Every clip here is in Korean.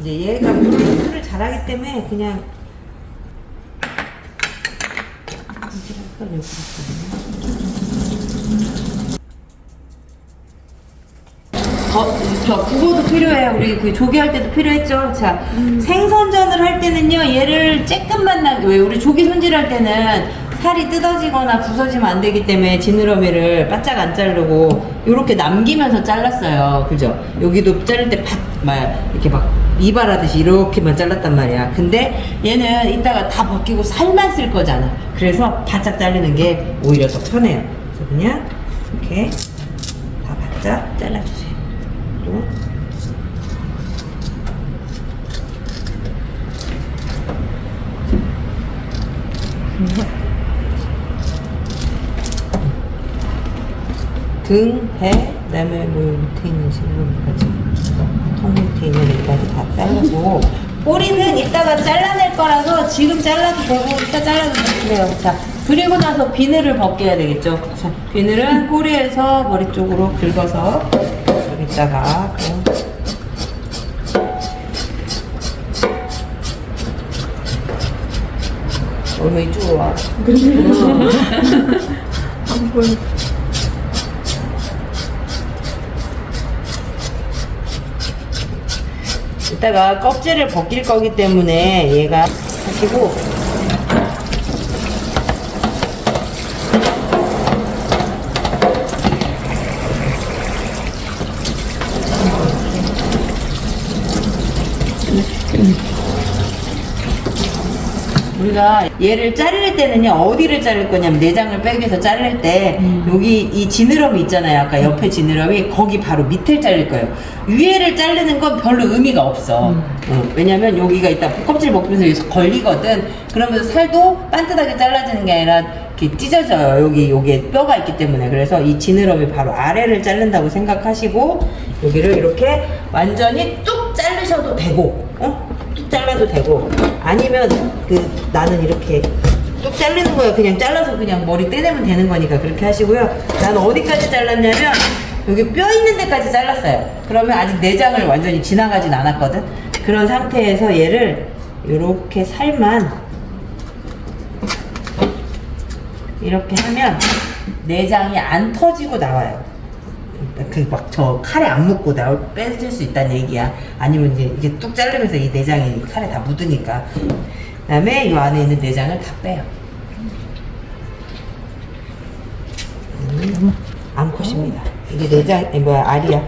이제 얘가 물을 잘하기 때문에 그냥 저 국어도 필요해요. 우리 그 조기할 때도 필요했죠. 자, 생선전을 할 때는요, 얘를 쬐끔만 왜 우리 조기 손질할 때는 살이 뜯어지거나 부서지면 안 되기 때문에 지느러미를 바짝 안 자르고 요렇게 남기면서 잘랐어요. 그죠? 여기도 자를 때 이렇게 막 이발하듯이 이렇게만 잘랐단 말이야. 근데 얘는 이따가 다 벗기고 살만 쓸 거잖아. 그래서 바짝 자르는 게 오히려 더 편해요. 그래서 그냥 이렇게 다 바짝 잘라주세요. 또 등, 배, 그다음에 뭐 밑에 있는 지느러미까지, 턱 밑에 있는 여기까지 다 자르고, 꼬리는 이따가 잘라낼 거라서 지금 잘라도 되고 이따 잘라도 돼요. 자, 그리고 나서 비늘을 벗겨야 되겠죠. 자, 비늘은 꼬리에서 머리 쪽으로 긁어서 여기다가 얼마 이쪽으로 와. 이따가 껍질을 벗길 거기 때문에 얘가 하시고, 우리가 얘를 자를 때는요, 어디를 자를 거냐면 내장을 빼기 위해서 자를 때 여기 이 지느러미 있잖아요. 아까 옆에 지느러미, 거기 바로 밑을 자를 거예요. 위에를 자르는 건 별로 의미가 없어. 왜냐면 여기가 이따 껍질 벗기면서 여기서 걸리거든. 그러면서 살도 반듯하게 잘라지는 게 아니라 이렇게 찢어져요. 여기에 뼈가 있기 때문에. 그래서 이 지느러미 바로 아래를 자른다고 생각하시고, 여기를 이렇게 완전히 뚝 자르셔도 되고, 뚝 잘라도 되고, 아니면 나는 이렇게 뚝 자르는 거예요. 그냥 잘라서 그냥 머리 떼내면 되는 거니까 그렇게 하시고요. 나는 어디까지 잘랐냐면 여기 뼈 있는 데까지 잘랐어요. 그러면 아직 내장을 완전히 지나가진 않았거든. 그런 상태에서 얘를 이렇게 살만 이렇게 하면 내장이 안 터지고 나와요. 저 칼에 안 묻고 빼줄 수 있다는 얘기야. 아니면 이제 이게 뚝 자르면서 이 내장이 칼에 다 묻으니까. 그 다음에 이 안에 있는 내장을 다 빼요. 암컷입니다. 이게 내장, 알이야.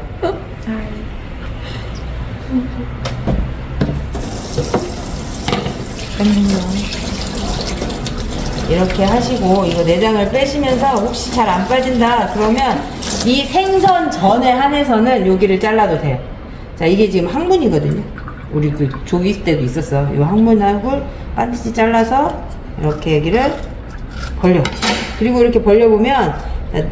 이렇게 하시고, 이거 내장을 빼시면서 혹시 잘 안 빠진다 그러면 이 생선 전에 한해서는 여기를 잘라도 돼요. 자, 이게 지금 항문이거든요. 우리 그 조기 있을 때도 있었어. 이 항문하고 반드시 잘라서 이렇게 여기를 벌려. 그리고 이렇게 벌려보면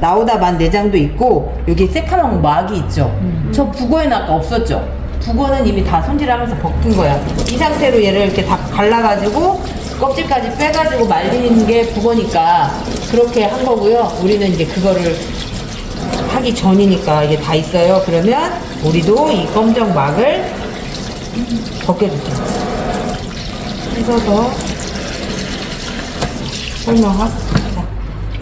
나오다 만 내장도 있고, 여기 새카만 막이 있죠. 저 북어에는 아까 없었죠. 북어는 이미 다 손질하면서 벗긴 거야. 이 상태로 얘를 이렇게 다 갈라가지고 껍질까지 빼가지고 말리는 게 북어니까 그렇게 한 거고요. 우리는 이제 그거를 하기 전이니까 이게 다 있어요. 그러면 우리도 이 검정 막을 벗겨주죠. 씻어서 설명하고.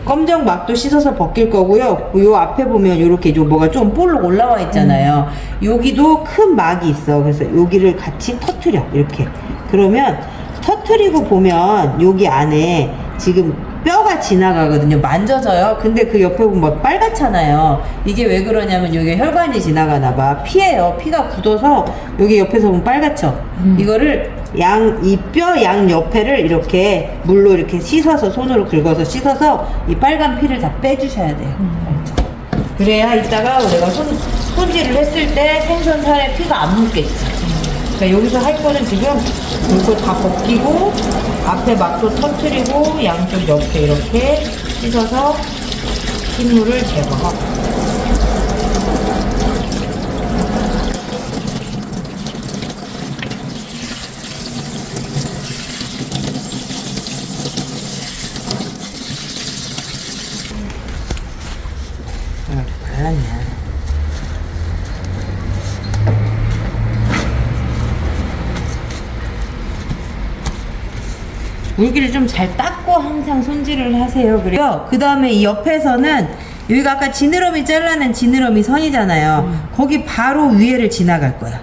검정 막도 씻어서 벗길 거고요. 요 앞에 보면 요렇게 뭐가 좀 볼록 올라와 있잖아요. 여기도 큰 막이 있어. 그래서 여기를 같이 터트려. 이렇게. 그러면 터트리고 보면 여기 안에 지금 뼈가 지나가거든요. 만져져요. 근데 그 옆에 보면 막 빨갛잖아요. 이게 왜 그러냐면 여기 혈관이 지나가나 봐. 피예요. 피가 굳어서 여기 옆에서 보면 빨갛죠. 이거를 이 뼈 양 옆에를 이렇게 물로 이렇게 씻어서, 손으로 긁어서 씻어서 이 빨간 피를 다 빼주셔야 돼요. 그래야 이따가 우리가 손질을 했을 때 생선 살에 피가 안 묻겠지. 그러니까 여기서 할 거는 지금 이거 다 벗기고 앞에 막도 터트리고 양쪽 옆에 이렇게 씻어서 핏물을 제거하고. 발랐냐. 물기를 좀 잘 닦고 항상 손질을 하세요. 그래요. 그 다음에 이 옆에서는 여기가 아까 지느러미 잘라낸 지느러미 선이잖아요. 거기 바로 위에를 지나갈 거야.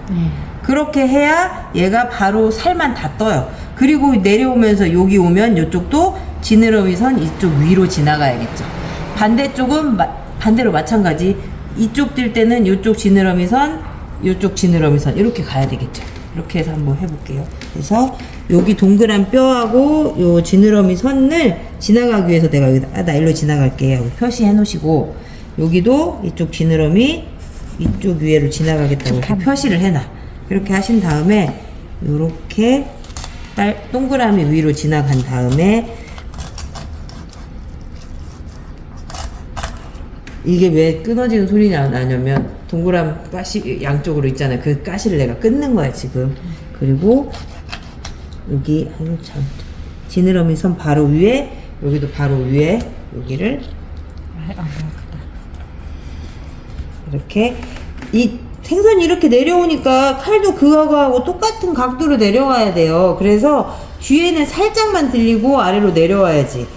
그렇게 해야 얘가 바로 살만 다 떠요. 그리고 내려오면서 여기 오면 이쪽도 지느러미 선 이쪽 위로 지나가야겠죠. 반대쪽은 반대로 마찬가지. 이쪽 뛸 때는 이쪽 지느러미 선, 이쪽 지느러미 선 이렇게 가야 되겠죠. 이렇게 해서 한번 해볼게요. 그래서 여기 동그란 뼈하고 요 지느러미 선을 지나가기 위해서 내가 여기다 나 일로 지나갈게 여기 표시해 놓으시고, 여기도 이쪽 지느러미 이쪽 위에로 지나가겠다고 이렇게 표시를 해놔. 이렇게 하신 다음에 요렇게 동그라미 위로 지나간 다음에, 이게 왜 끊어지는 소리 나냐면 동그란 가시 양쪽으로 있잖아요. 그 가시를 내가 끊는 거야 지금. 그리고 여기 참 지느러미 선 바로 위에, 여기도 바로 위에 여기를 이렇게, 이 생선이 이렇게 내려오니까 칼도 그거하고 똑같은 각도로 내려와야 돼요. 그래서 뒤에는 살짝만 들리고 아래로 내려와야지.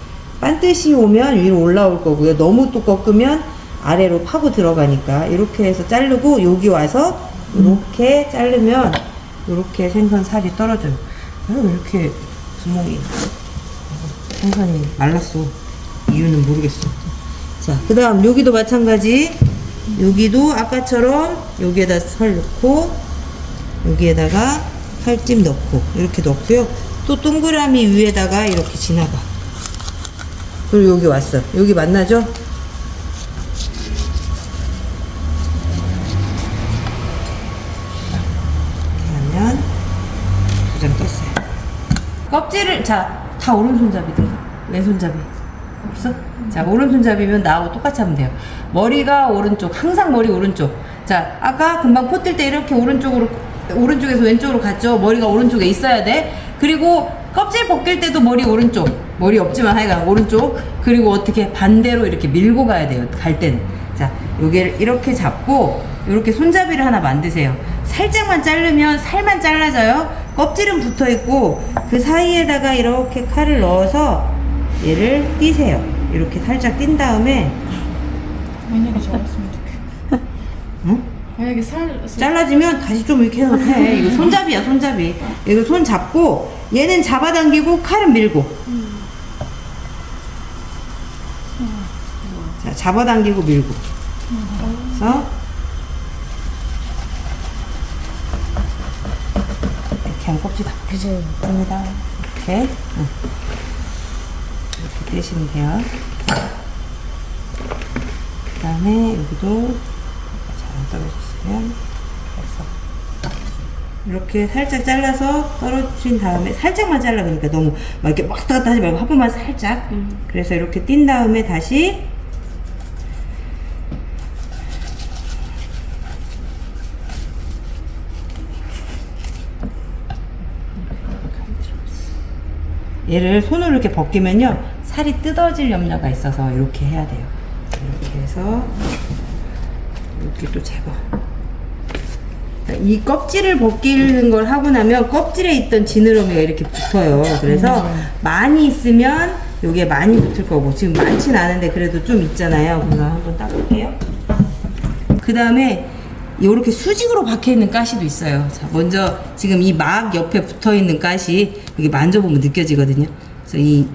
반듯이 오면 위로 올라올 거고요. 너무 또 꺾으면 아래로 파고 들어가니까 이렇게 해서 자르고, 여기 와서 이렇게 자르면 이렇게 생선 살이 떨어져요. 왜 이렇게 구멍이, 생선이 말랐어. 이유는 모르겠어. 자, 그 다음 여기도 마찬가지. 여기도 아까처럼 여기에다 살 넣고 여기에다가 살찜 넣고 이렇게 넣고요. 또 동그라미 위에다가 이렇게 지나가. 그리고 여기 왔어. 여기 만나죠? 이렇게 하면 도장 떴어요. 껍질을, 자, 다 오른손잡이들. 왼손잡이 없어? 자, 오른손잡이면 나하고 똑같이 하면 돼요. 머리가 오른쪽, 항상 머리 오른쪽. 자, 아까 금방 포 뜰 때 이렇게 오른쪽에서 왼쪽으로 갔죠? 머리가 오른쪽에 있어야 돼. 그리고 껍질 벗길 때도 머리 오른쪽. 머리 없지만 하여간 오른쪽. 그리고 어떻게 반대로 이렇게 밀고 가야 돼요, 갈 때는. 자, 요게 이렇게 잡고 이렇게 손잡이를 하나 만드세요. 살짝만 자르면 살만 잘라져요. 껍질은 붙어 있고 그 사이에다가 이렇게 칼을 넣어서 얘를 띄세요. 이렇게 살짝 띈 다음에, 만약에 잘랐으면 좋겠어. 응? 만약에 잘라지면 다시 좀 이렇게 해서 해. 이거 손잡이야, 손잡이. 이거 손 잡고 얘는 잡아당기고 칼은 밀고. 자, 잡아당기고 밀고. 그래서 이렇게 하면 껍질 다 벗겨집니다. 이렇게. 응. 이렇게 떼시면 돼요. 그 다음에 여기도 잘 떨어졌으면 그래서 이렇게 살짝 잘라서 떨어뜨린 다음에, 살짝만 잘라. 그러니까 너무 막 이렇게 막 왔다 갔다 하지 말고 한 번만 살짝. 그래서 이렇게 띈 다음에 다시 얘를 손으로 이렇게 벗기면요 살이 뜯어질 염려가 있어서 이렇게 해야 돼요. 이렇게 해서 이렇게 또 제거. 이 껍질을 벗기는 걸 하고 나면 껍질에 있던 지느러미가 이렇게 붙어요. 그래서 많이 있으면 요게 많이 붙을 거고, 지금 많진 않은데 그래도 좀 있잖아요. 그래서 한번 닦을게요. 그 다음에 이렇게 수직으로 박혀 있는 가시도 있어요. 자, 먼저 지금 이 막 옆에 붙어 있는 가시, 여기 만져보면 느껴지거든요. 그래서 이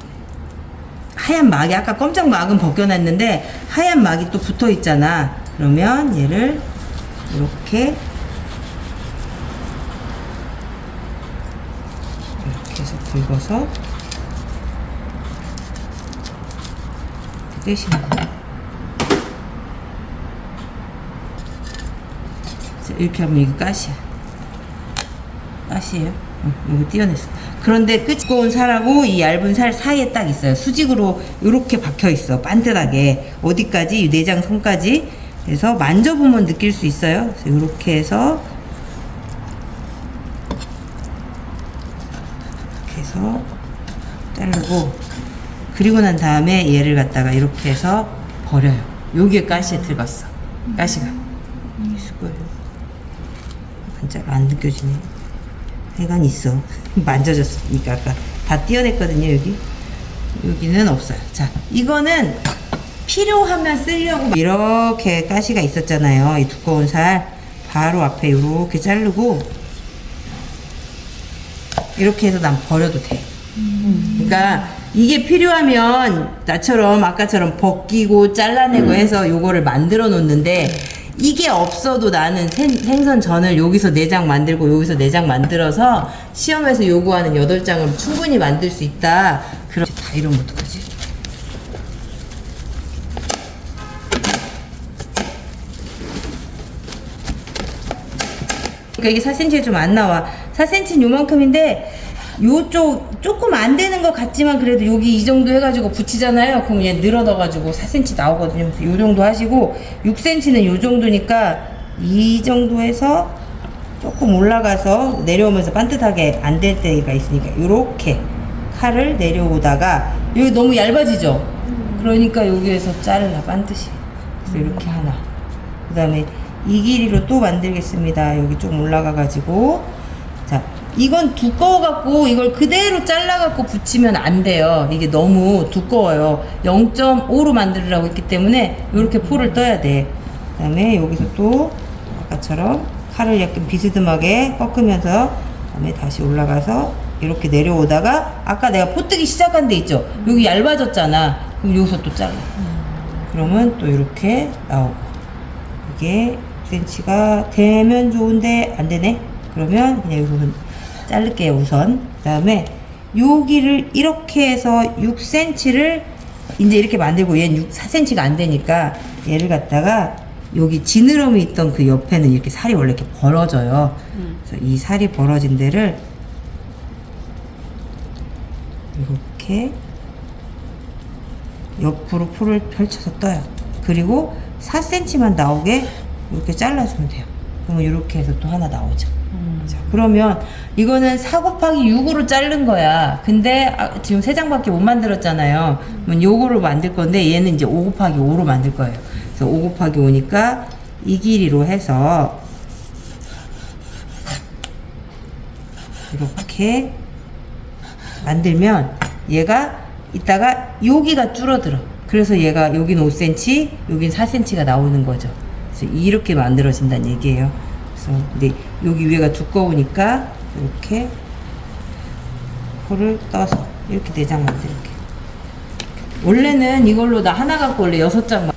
하얀 막이, 아까 검정 막은 벗겨놨는데 하얀 막이 또 붙어 있잖아. 그러면 얘를 이렇게 해서 긁어서 떼시면 돼요. 이렇게 하면 이게 가시야. 가시예요. 이거 띄어냈어. 그런데 끝이 두꺼운 살하고 이 얇은 살 사이에 딱 있어요. 수직으로 이렇게 박혀 있어. 반듯하게 어디까지, 이 내장 선까지. 그래서 만져보면 느낄 수 있어요. 그래서 이렇게 해서 이렇게 해서 자르고, 그리고 난 다음에 얘를 갖다가 이렇게 해서 버려요. 여기에 가시에 들어갔어. 가시가. 수고해요. 반짝 안 느껴지네. 해간 있어. 만져졌으니까 아까 다 띄어냈거든요. 여기는 없어요. 자, 이거는 필요하면 쓰려고 이렇게 가시가 있었잖아요. 이 두꺼운 살 바로 앞에 이렇게 자르고 이렇게 해서 난 버려도 돼. 그러니까 이게 필요하면 나처럼 아까처럼 벗기고 잘라내고 해서 요거를 만들어 놓는데 이게 없어도 나는 생선 전을 여기서 4장 만들고 여기서 4장 만들어서 시험에서 요구하는 8장을 충분히 만들 수 있다. 그럼 다 이러면 어떡하지? 그러니까 이게 4cm가 좀 안 나와. 4cm는 요만큼인데 요쪽 조금 안 되는 것 같지만 그래도 여기 이 정도 해가지고 붙이잖아요. 그럼 얘 늘어나가지고 4cm 나오거든요. 그래서 요 정도 하시고 6cm는 요 정도니까 이 정도 해서 조금 올라가서 내려오면서 반듯하게 안 될 때가 있으니까 요렇게 칼을 내려오다가 여기 너무 얇아지죠. 그러니까 여기에서 잘라 반듯이. 그래서 이렇게 하나. 그 다음에 이 길이로 또 만들겠습니다. 여기 좀 올라가가지고 자. 이건 두꺼워갖고 이걸 그대로 잘라갖고 붙이면 안 돼요. 이게 너무 두꺼워요. 0.5로 만들으라고 했기 때문에 이렇게 포를 떠야 돼. 그 다음에 여기서 또 아까처럼 칼을 약간 비스듬하게 꺾으면서 그다음에 다시 올라가서 이렇게 내려오다가 아까 내가 포 뜨기 시작한 데 있죠. 여기 얇아졌잖아. 그럼 여기서 또 잘라. 그러면 또 이렇게 나오고 이게 6cm가 되면 좋은데 안 되네. 그러면 그냥 여기서 자를게요. 우선 그 다음에 여기를 이렇게 해서 6cm를 이제 이렇게 만들고 얘는 4cm가 안 되니까 얘를 갖다가 여기 지느러미 있던 그 옆에는 이렇게 살이 원래 이렇게 벌어져요. 그래서 이 살이 벌어진 데를 이렇게 옆으로 포를 펼쳐서 떠요. 그리고 4cm만 나오게 이렇게 잘라주면 돼요. 그러면 이렇게 해서 또 하나 나오죠. 자, 그러면 이거는 4 곱하기 6으로 자른 거야. 근데 지금 3장밖에 못 만들었잖아요. 그러면 요거를 만들 건데 얘는 이제 5 곱하기 5로 만들 거예요. 그래서 5 곱하기 5니까 이 길이로 해서 이렇게 만들면 얘가 이따가 여기가 줄어들어. 그래서 얘가 여긴 5cm, 여긴 4cm가 나오는 거죠. 그래서 이렇게 만들어진다는 얘기예요. 그래서 근데 여기 위에가 두꺼우니까 이렇게 포를 떠서 이렇게 4장 만들게. 원래는 이걸로 나 하나 갖고 원래 6장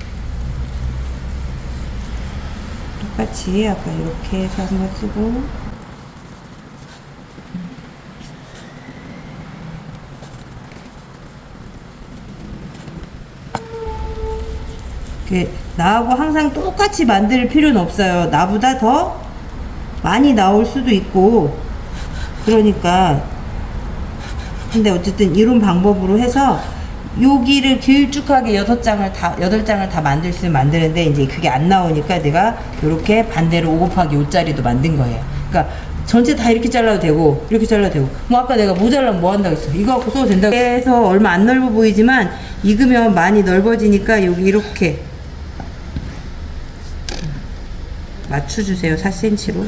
똑같이 아까 이렇게 해서 한번 쓰고 나하고 항상 똑같이 만들 필요는 없어요. 나보다 더 많이 나올 수도 있고 그러니까 근데 어쨌든 이런 방법으로 해서 여기를 길쭉하게 8장을 다 만들 수 만드는데 이제 그게 안 나오니까 내가 이렇게 반대로 5 곱하기 5짜리도 만든 거예요. 그러니까 전체 다 이렇게 잘라도 되고 이렇게 잘라도 되고 뭐 아까 내가 모자라면 뭐 한다고 했어. 이거 갖고 써도 된다고 해서 얼마 안 넓어 보이지만 익으면 많이 넓어지니까 여기 이렇게 맞춰주세요. 4cm로.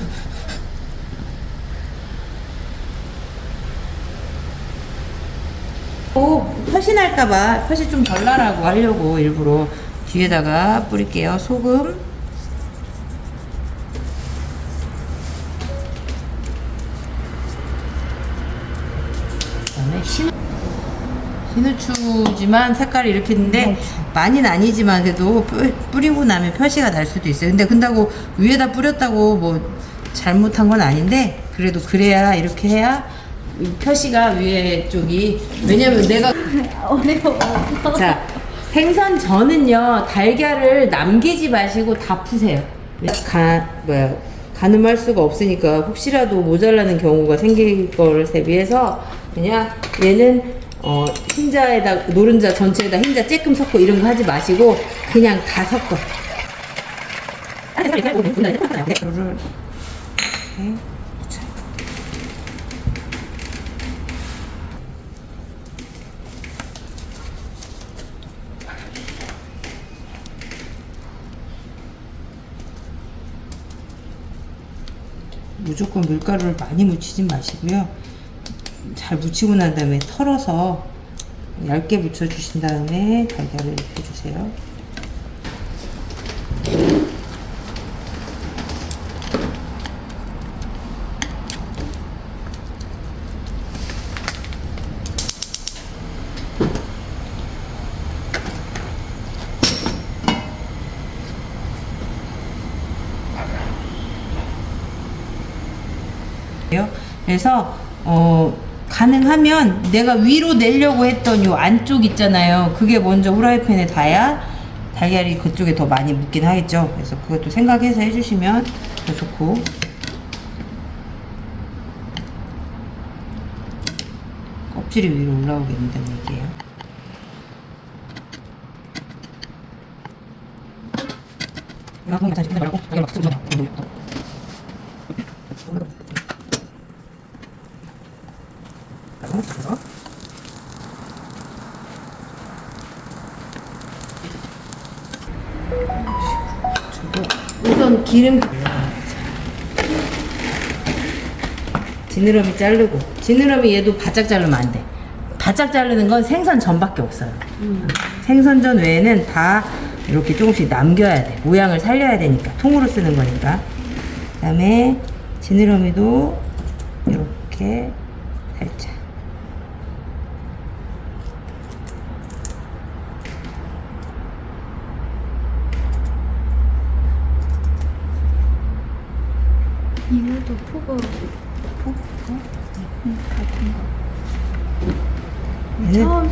팥이 날까봐 팥이 좀 덜 나라고 하려고 일부러 뒤에다가 뿌릴게요. 소금, 그다음에 흰후추지만 색깔이 이렇게 있는데 많이는 아니지만 그래도 뿌리고 나면 표시가 날 수도 있어요. 근데 근다고 위에다 뿌렸다고 뭐 잘못한 건 아닌데 그래도 그래야 이렇게 해야 표시가 위에 쪽이 왜냐면 내가 어려워. 자 생선 전은요 달걀을 남기지 마시고 다 푸세요. 가늠할 수가 없으니까 혹시라도 모자라는 경우가 생길 거를 대비해서 그냥 얘는 흰자에다 노른자 전체에다 흰자 쬐끔 섞고 이런 거 하지 마시고 그냥 다 섞어. 무조건 밀가루를 많이 묻히진 마시고요. 잘 묻히고 난 다음에 털어서 얇게 묻혀주신 다음에 달걀을 해주세요. 그래서 가능하면 내가 위로 내려고 했던 요 안쪽 있잖아요. 그게 먼저 후라이팬에 닿아야 달걀이 그쪽에 더 많이 묻긴 하겠죠. 그래서 그것도 생각해서 해주시면 더 좋고. 껍질이 위로 올라오게 된다는 얘기예요. 우선 기름 지느러미 자르고, 지느러미 얘도 바짝 자르면 안 돼. 바짝 자르는 건 생선 전밖에 없어요. 생선전 외에는 다 이렇게 조금씩 남겨야 돼. 모양을 살려야 되니까. 통으로 쓰는 거니까. 그 다음에 지느러미도 이렇게 살짝. 이것도 포거 같은 거.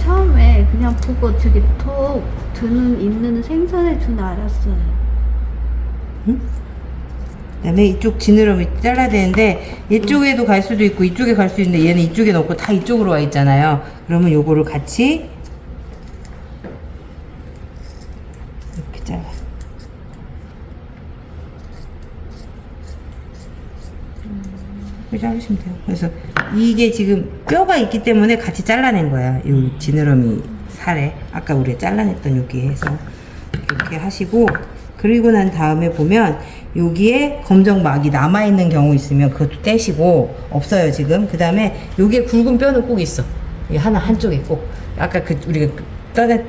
처음에 그냥 보고 저기 톡 드는 있는 생선의 줄 알았어요. 응? 그다음에 이쪽 지느러미 잘라야 되는데 이쪽에도 갈 수도 있고 이쪽에 갈 수 있는데 얘는 이쪽에 넣고 다 이쪽으로 와 있잖아요. 그러면 요거를 같이 이렇게 잘라. 이렇게 자르시면 돼요. 그래서 이게 지금 뼈가 있기 때문에 같이 잘라낸 거야. 이 지느러미 살에 아까 우리가 잘라냈던 여기에서 이렇게 하시고, 그리고 난 다음에 보면 여기에 검정막이 남아있는 경우 있으면 그것도 떼시고, 없어요 지금. 그 다음에 여기에 굵은 뼈는 꼭 있어. 이 하나 한쪽에 꼭 아까 그 우리가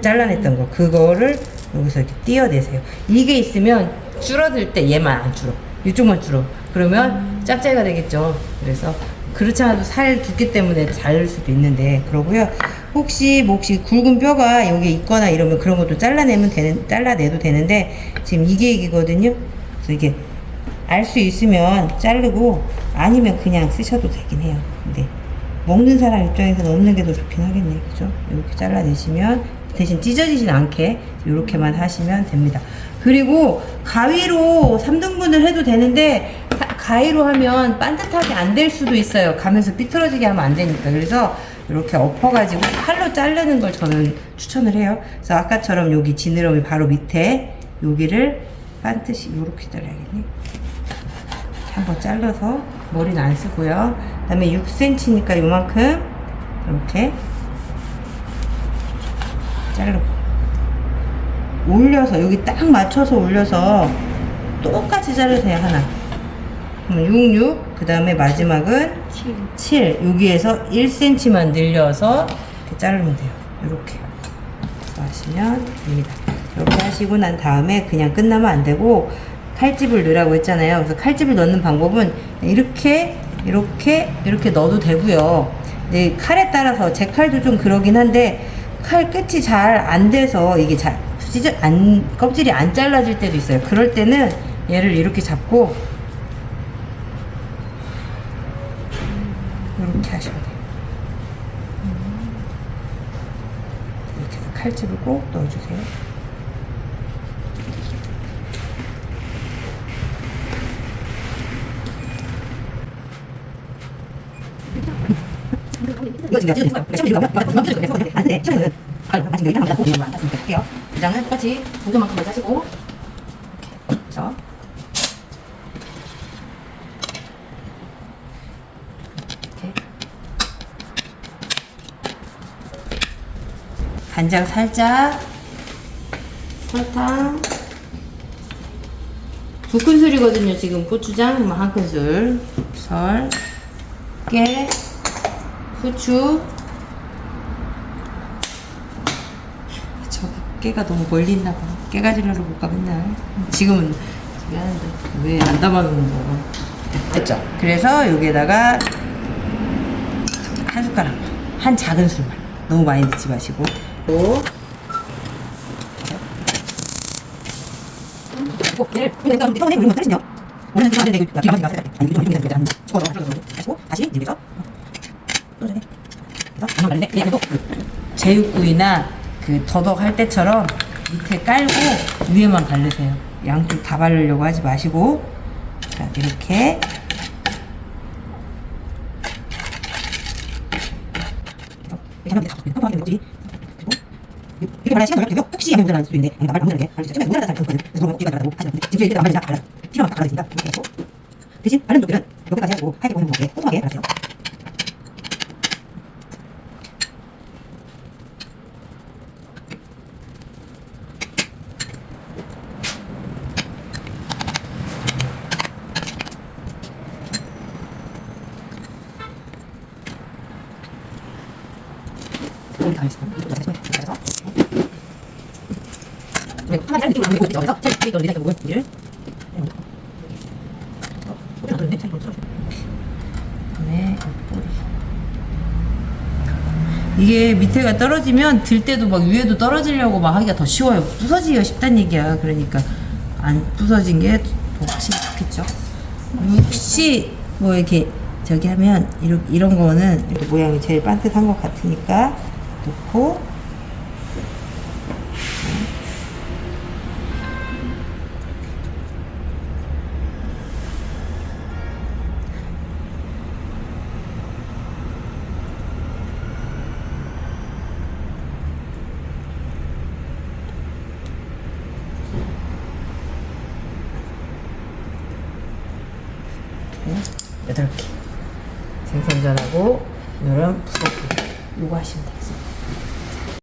잘라냈던 거 그거를 여기서 이렇게 띄어내세요. 이게 있으면 줄어들 때 얘만 안 줄어. 이쪽만 줄어. 그러면 짭짤이가 되겠죠. 그래서 그렇지 않아도 살 두께 때문에 자를 수도 있는데 그러고요. 혹시 굵은 뼈가 여기 있거나 이러면 그런 것도 잘라내도 되는데 지금 이게 얘기거든요. 그래서 이게 알 수 있으면 자르고 아니면 그냥 쓰셔도 되긴 해요. 근데 먹는 사람 입장에서는 없는 게 더 좋긴 하겠네. 그죠? 이렇게 잘라내시면 대신 찢어지진 않게 이렇게만 하시면 됩니다. 그리고 가위로 3등분을 해도 되는데 가위로 하면 반듯하게 안 될 수도 있어요. 가면서 삐뚤어지게 하면 안 되니까. 그래서 이렇게 엎어가지고 칼로 자르는 걸 저는 추천을 해요. 그래서 아까처럼 여기 지느러미 바로 밑에 여기를 반듯이 이렇게 잘라야겠네. 한번 잘라서 머리는 안 쓰고요. 그 다음에 6cm니까 요만큼 이렇게 자르고 올려서 여기 딱 맞춰서 올려서 똑같이 자르세요. 하나. 그럼 66, 그 다음에 마지막은 7. 여기에서 1cm만 늘려서 이렇게 자르면 돼요. 이렇게 하시면 됩니다. 이렇게 하시고 난 다음에 그냥 끝나면 안 되고 칼집을 넣으라고 했잖아요. 그래서 칼집을 넣는 방법은 이렇게 넣어도 되고요. 네, 칼에 따라서 제 칼도 좀 그러긴 한데 칼 끝이 잘 안 돼서 이게 껍질이 안 잘라질 때도 있어요. 그럴 때는 얘를 이렇게 잡고 이렇게 하셔야 돼요. 이렇게 해서 칼집을 꼭 넣어주세요. 이거 지금 장은 똑같이 보조만큼 먼저 하시고 이렇게 그래서 이렇게 간장 살짝, 설탕 2큰술이거든요. 지금 고추장 한 큰술, 깨 후추. 저 깨가 너무 멀리 있나 봐. 깨 가지러러 못 가 맨날. 지금은 저기 하는데 왜 안 담아놓는 거야? 됐죠? 그래서 여기에다가 한 숟가락, 한 작은 술만. 너무 많이 넣지 마시고. 또 얘를 이번에 우리 먼저 하시죠. 오늘 좀 안되는데 이거 기가 막히게 아니 이거 좀 이렇게 한 집어서 하시고 다시 이렇게 해서 또 전에 그래서 안만 바르는데 얘도 제육구이나 그 더덕 할 때처럼 밑에 깔고 위에만 바르세요. 양쪽 다 바르려고 하지 마시고 자 이렇게 이렇게 하면 다 거지. 이렇게 말하는 시간 걸려도 혹시 양념 모자랄 수도 있는데 말 모자라게 바를 수 있어요. 모자라다 잘 거거든요. 그래서 너무 이거 말하고 하시면 지금 이제 안 바르니까 발라 필요한 거 발라주니까 이렇게 해서 대신 바른 쪽들은 여기까지 하시고 하얗게 보이는 부분에 꼼꼼하게 바르세요. 이렇게 다 했어요. 이쪽으로 다시 손에 그리고 하나 다른 느낌으로 보고 있죠. 그래서 잘 이걸 내가 보고 있기를 이게 밑에가 떨어지면 들 때도 막 위에도 떨어지려고 막 하기가 더 쉬워요. 부서지기가 쉽단 얘기야. 그러니까 안 부서진 게 더 확실히 좋겠죠. 혹시 뭐 이렇게 저기 하면 이런 거는 이렇게 모양이 제일 반듯한 것 같으니까 놓고 여덟 개 생선전하고 오늘은 푸석기 요거 하시면 되겠습니다.